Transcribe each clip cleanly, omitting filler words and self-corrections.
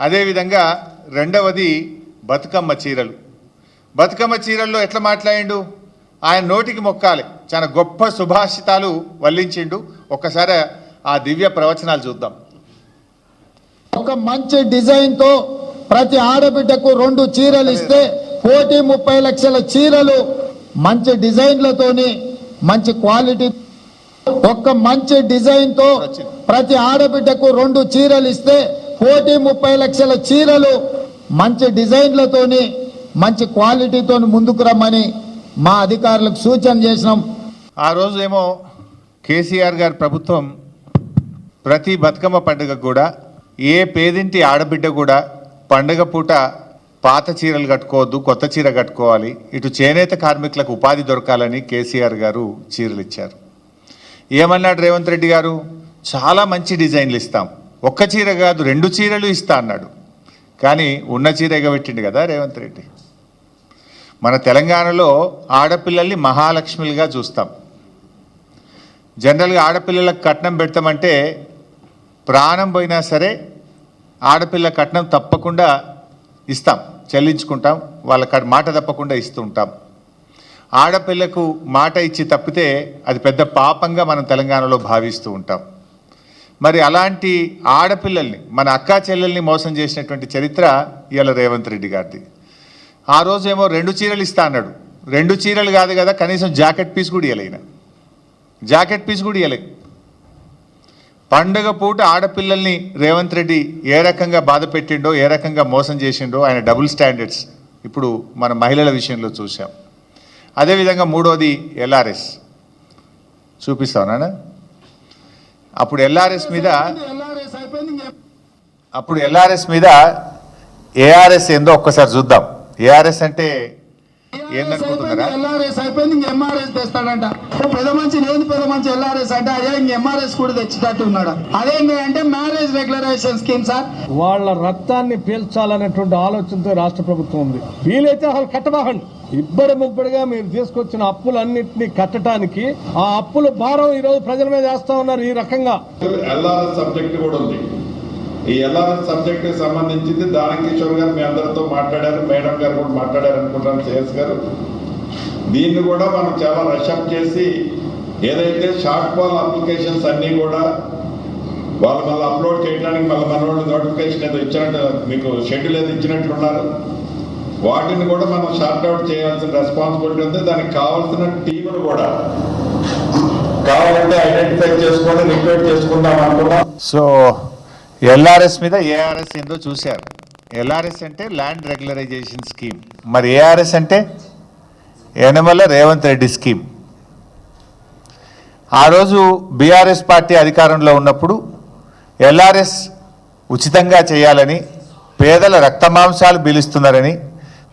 అదేవిధంగా రెండవది బతుకమ్మ చీరలు. బతుకమ్మ చీరల్లో ఎట్లా మాట్లాడిండు, ఆయన నోటికి మొక్కాలి, చాలా గొప్ప సుభాషితాలు వల్లించిండు. ఒక్కసారి ఆ దివ్య ప్రవచనాలు చూద్దాం. ఒక మంచి డిజైన్తో ప్రతి ఆడబిడ్డకు 2 చీరలు ఇస్తే 1,30 లక్షల చీరలు మంచి డిజైన్లతోని మంచి క్వాలిటీ. ఒక మంచి డిజైన్తో ప్రతి ఆడబిడ్డకు 2 చీరలు ఇస్తే 1,30 లక్షల చీరలు మంచి డిజైన్లతోని మంచి క్వాలిటీతో ముందుకు రమ్మని మా అధికారులకు సూచన చేసినాం. ఆ రోజు ఏమో కేసీఆర్ గారి ప్రభుత్వం ప్రతి బతుకమ్మ పండుగ కూడా ఏ పేదింటి ఆడబిడ్డ కూడా పండుగ పూట పాత చీరలు కట్టుకోవద్దు, కొత్త చీర కట్టుకోవాలి, ఇటు చేనేత కార్మికులకు ఉపాధి దొరకాలని కేసీఆర్ గారు చీరలు ఇచ్చారు. ఏమన్నాడు రేవంత్ రెడ్డి గారు, చాలా మంచి డిజైన్లు ఇస్తాం, ఒక్క చీర కాదు 2 చీరలు ఇస్తా అన్నాడు. కానీ ఉన్న చీర ఎగబెట్టిండు కదా రేవంత్ రెడ్డి. మన తెలంగాణలో ఆడపిల్లల్ని మహాలక్ష్మిలుగా చూస్తాం. జనరల్గా ఆడపిల్లలకు కట్నం పెడతామంటే ప్రాణం పోయినా సరే ఆడపిల్ల కట్నం తప్పకుండా ఇస్తాం, చెల్లించుకుంటాం, వాళ్ళ మాట తప్పకుండా ఇస్తూ ఉంటాం. ఆడపిల్లకు మాట ఇచ్చి తప్పితే అది పెద్ద పాపంగా మనం తెలంగాణలో భావిస్తూ ఉంటాం. మరి అలాంటి ఆడపిల్లల్ని, మన అక్కా చెల్లెల్ని మోసం చేసినటువంటి చరిత్ర ఇవాళ రేవంత్ రెడ్డి గారిది. ఆ రోజేమో 2 చీరలు ఇస్తా అన్నాడు. 2 చీరలు కాదు కదా, కనీసం జాకెట్ పీస్ కూడా ఇవ్వలేన, జాకెట్ పీస్ కూడా ఇవ్వలే. పండుగ పూట ఆడపిల్లల్ని రేవంత్ రెడ్డి ఏ రకంగా బాధ పెట్టిండో, ఏ రకంగా మోసం చేసిండో ఆయన డబుల్ స్టాండర్డ్స్ ఇప్పుడు మన మహిళల విషయంలో చూసాం. అదేవిధంగా మూడోది ఎల్ఆర్ఎస్ చూపిస్తావు నాన్న. అప్పుడు ఎల్ఆర్ఎస్ మీద ఏఆర్ఎస్ ఏందో ఒక్కసారి చూద్దాం. ఏఆర్ఎస్ అంటే ఏందనుకుంటున్నారా? ఎల్ఆర్ఎస్ అయిపోయింది, ఇంక ఎంఆర్ఎస్ తెస్తాడంట. పెద్ద మంచి లేదు, పెద్ద మంచి ఎల్ఆర్ఎస్ అంటే అదే ఇంక ఎంఆర్ఎస్ కూడా తెచ్చేటట్టు ఉన్నాడు. అదేంటి అంటే మ్యారేజ్ రెగ్యులరైజేషన్ స్కీమ్ సార్. వాళ్ళ రక్తాన్ని పీల్చాలనేటువంటి ఆలోచనతో రాష్ట్ర ప్రభుత్వం ఉంది. వీలైతే అసలు కట్టబాకండి. ఇబ్బడి ముబ్బడిగా మీరు తీసుకొచ్చిన అప్పులన్నింటినీ కట్టడానికి ఆ అప్పుల భారం ఈ రోజు ప్రజల మీద వేస్తా ఉన్నారు. ఈ రకంగా ఎల్ఆర్ఎస్ సబ్జెక్ట్ కూడా ఉంది. ఈ ఎల్ఆర్ఎస్ సబ్జెక్ట్ కి సంబంధించింది దానకి కిషోర్ గారు మీ అందరితో మాట్లాడారు, మేడం గారు కూడా మాట్లాడారు అనుకుంటాను, సిఎస్ గారు. దీన్ని కూడా మనం చాలా రషప్ చేసి ఏదైతే షార్ట్ ఫాల్ అప్లికేషన్స్ అన్నీ కూడా వాళ్ళు మళ్ళీ అప్లోడ్ చేయడానికి మళ్ళీ మన వాళ్ళు నోటిఫికేషన్ ఏదో ఇచ్చినట్టు, మీకు షెడ్యూల్ ఏదో ఇచ్చినట్లున్నారు, వాటిని కూడా మనం షార్ట్ అవుట్ చేయాల్సిన రెస్పాన్సిబిలిటీ ఉంది. దానికి కావాల్సిన టీములు కూడా కావాలంటే ఐడెంటిఫై చేసుకొని రిక్రూట్ చేసుకుందాం అనుకున్నాం. సో ఎల్ఆర్ఎస్ మీద ఏఆర్ఎస్ ఏందో చూశారు. ఎల్ఆర్ఎస్ అంటే ల్యాండ్ రెగ్యులరైజేషన్ స్కీమ్, మరి ఏఆర్ఎస్ అంటే యనమల రేవంత్ రెడ్డి స్కీమ్. ఆ రోజు బీఆర్ఎస్ పార్టీ అధికారంలో ఉన్నప్పుడు ఎల్ఆర్ఎస్ ఉచితంగా చేయాలని, పేదల రక్తమాంసాలు పీలుస్తున్నారని,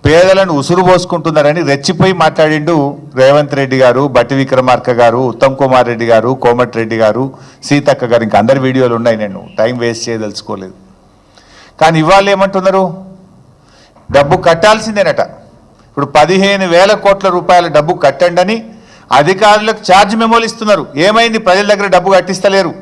పేదలను ఉసురు పోసుకుంటున్నారని రెచ్చిపోయి మాట్లాడిండు రేవంత్ రెడ్డి గారు, బట్టి విక్రమార్క గారు, ఉత్తమ్ కుమార్ రెడ్డి గారు, కోమటిరెడ్డి గారు, సీతక్క గారు. ఇంకా అందరి వీడియోలు ఉన్నాయి, నేను టైం వేస్ట్ చేయదలుచుకోలేదు. కానీ ఇవాళ ఏమంటున్నారు, డబ్బు కట్టాల్సిందేనట. ఇప్పుడు 15,000 కోట్ల రూపాయల డబ్బు కట్టండి అని అధికారులకు ఛార్జ్ మెమోలు ఇస్తున్నారు. ఏమైంది, ప్రజల దగ్గర డబ్బు కట్టిస్తలేరు.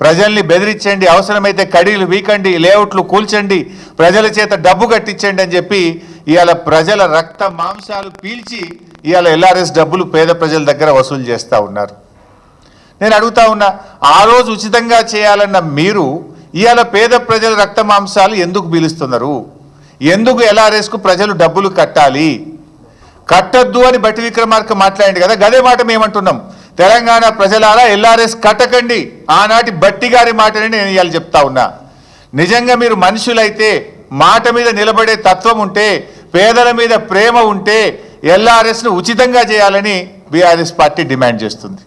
ప్రజల్ని బెదిరించండి, అవసరమైతే కడీలు వీకండి, లేఅవుట్లు కూల్చండి, ప్రజల చేత డబ్బు కట్టించండి అని చెప్పి ఇవాళ ప్రజల రక్త మాంసాలు పీల్చి ఇవాళ ఎల్ఆర్ఎస్ డబ్బులు పేద ప్రజల దగ్గర వసూలు చేస్తూ ఉన్నారు. నేను అడుగుతా ఉన్నా, ఆ రోజు ఉచితంగా చేయాలన్న మీరు ఇవాళ పేద ప్రజల రక్త మాంసాలు ఎందుకు పీలుస్తున్నారు? ఎందుకు ఎల్ఆర్ఎస్కు ప్రజలు డబ్బులు కట్టాలి? కట్టద్దు అని బట్టి విక్రమార్క మాట్లాడింది కదా, గదే మాట మేమంటున్నాం. తెలంగాణ ప్రజలారా ఎల్ఆర్ఎస్ కట్టకండి, ఆనాటి బట్టి గారి మాటని నేను ఇవాళ చెప్తా ఉన్నా. నిజంగా మీరు మనుషులైతే, మాట మీద నిలబడే తత్వం ఉంటే, పేదల మీద ప్రేమ ఉంటే ఎల్ఆర్ఎస్ను ఉచితంగా చేయాలని బీఆర్ఎస్ పార్టీ డిమాండ్ చేస్తుంది.